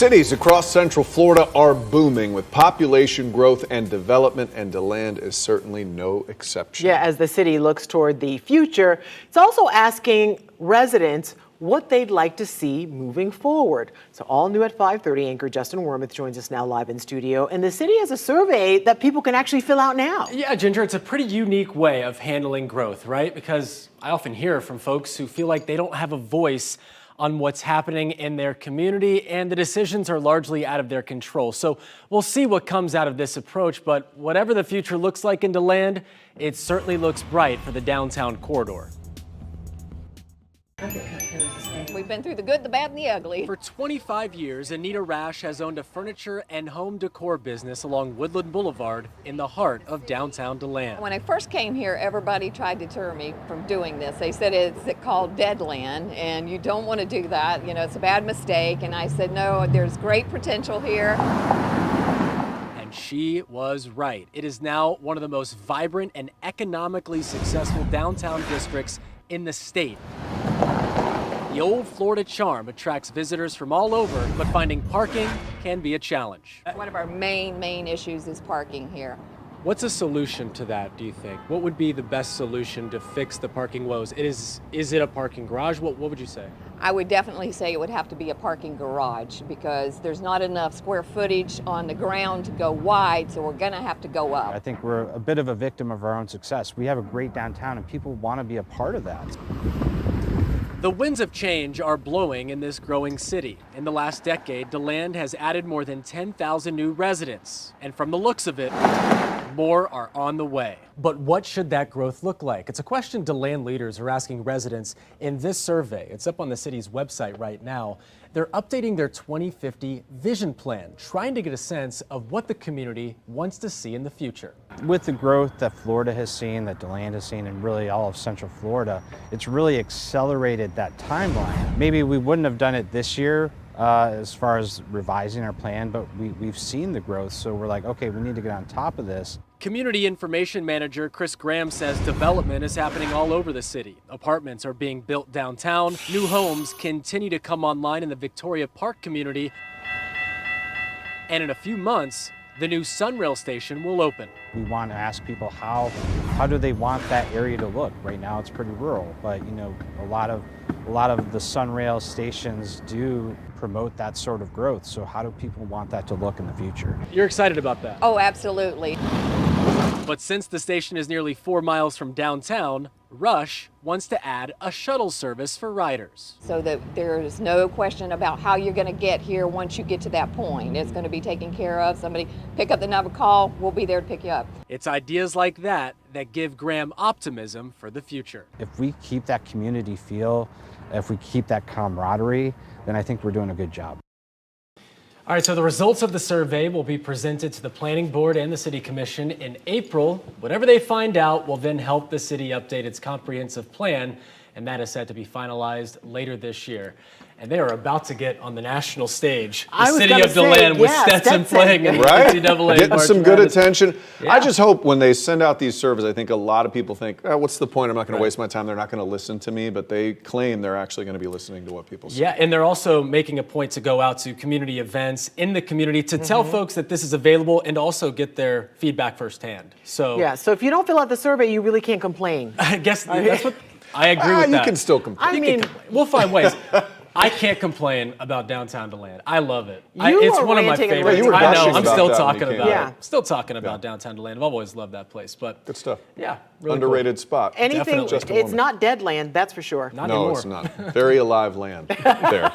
Cities across Central Florida are booming with population growth and development, and Deland is certainly no exception. Yeah, as the city looks toward the future, it's also asking residents what they'd like to see moving forward. So all new at 5:30, anchor Justin Wormuth joins us now live in studio. And the city has a survey that people can actually fill out now. Yeah, Ginger, it's a pretty unique way of handling growth, right? Because I often hear from folks who feel like they don't have a voice on what's happening in their community, and the decisions are largely out of their control. So we'll see what comes out of this approach, but whatever the future looks like in Deland, it certainly looks bright for the downtown corridor. We've been through the good, the bad, and the ugly. For 25 years, Anita Rash has owned a furniture and home decor business along Woodland Boulevard in the heart of downtown Deland. When I first came here, everybody tried to deter me from doing this. They said it's called Deland, and you don't want to do that. You know, it's a bad mistake. And I said, no, there's great potential here. And she was right. It is now one of the most vibrant and economically successful downtown districts in the state. The old Florida charm attracts visitors from all over, but finding parking can be a challenge. One of our main issues is parking here. What's a solution to that, do you think? What would be the best solution to fix the parking woes? Is it a parking garage? What would you say? I would definitely say it would have to be a parking garage because there's not enough square footage on the ground to go wide, so we're gonna have to go up. I think we're a bit of a victim of our own success. We have a great downtown and people want to be a part of that. The winds of change are blowing in this growing city. In the last decade, Deland has added more than 10,000 new residents. And from the looks of it, more are on the way. But what should that growth look like? It's a question Deland leaders are asking residents in this survey. It's up on the city's website right now. They're updating their 2050 vision plan, trying to get a sense of what the community wants to see in the future. With the growth that Florida has seen, that Deland has seen, and really all of Central Florida, it's really accelerated that timeline. Maybe we wouldn't have done it this year as far as revising our plan, but we've seen the growth, so we're like, okay, we need to get on top of this. Community Information Manager Chris Graham says development is happening all over the city. Apartments are being built downtown. New homes continue to come online in the Victoria Park community. And in a few months, the new Sunrail station will open. We want to ask people how do they want that area to look? Right now it's pretty rural, but you know, a lot of the Sunrail stations do promote that sort of growth. So how do people want that to look in the future? You're excited about that? Oh, absolutely. But since the station is nearly 4 miles from downtown, Rush wants to add a shuttle service for riders. So that there's no question about how you're going to get here once you get to that point. It's going to be taken care of. Somebody pick up the number, call, we'll be there to pick you up. It's ideas like that that give Graham optimism for the future. If we keep that community feel, if we keep that camaraderie, then I think we're doing a good job. All right, so the results of the survey will be presented to the Planning Board and the City Commission in April. Whatever they find out will then help the city update its comprehensive plan, and that is set to be finalized later this year. And they are about to get on the national stage. The city of Deland with Stetson playing in the NCAA. Getting some good attention. Yeah. I just hope when they send out these surveys, I think a lot of people think, oh, what's the point? I'm not going to waste my time. They're not going to listen to me. But they claim they're actually going to be listening to what people say. Yeah, and they're also making a point to go out to community events in the community to tell folks that this is available and also get their feedback firsthand. So Yeah, so if you don't fill out the survey, you really can't complain. I guess that's what I agree with that. You can still complain. I mean, We'll find ways. I can't complain about downtown Deland. I love it. You It's are one of my ranting and favorites. raving. You were I know. gushing I'm about still that when talking you came about Yeah. it. Still talking about downtown Deland. I've always loved that place. But Good stuff. yeah, really Underrated spot. anything, Definitely. Just a it's woman. not dead land, that's for sure. Not No, anymore. it's not. Very alive land there.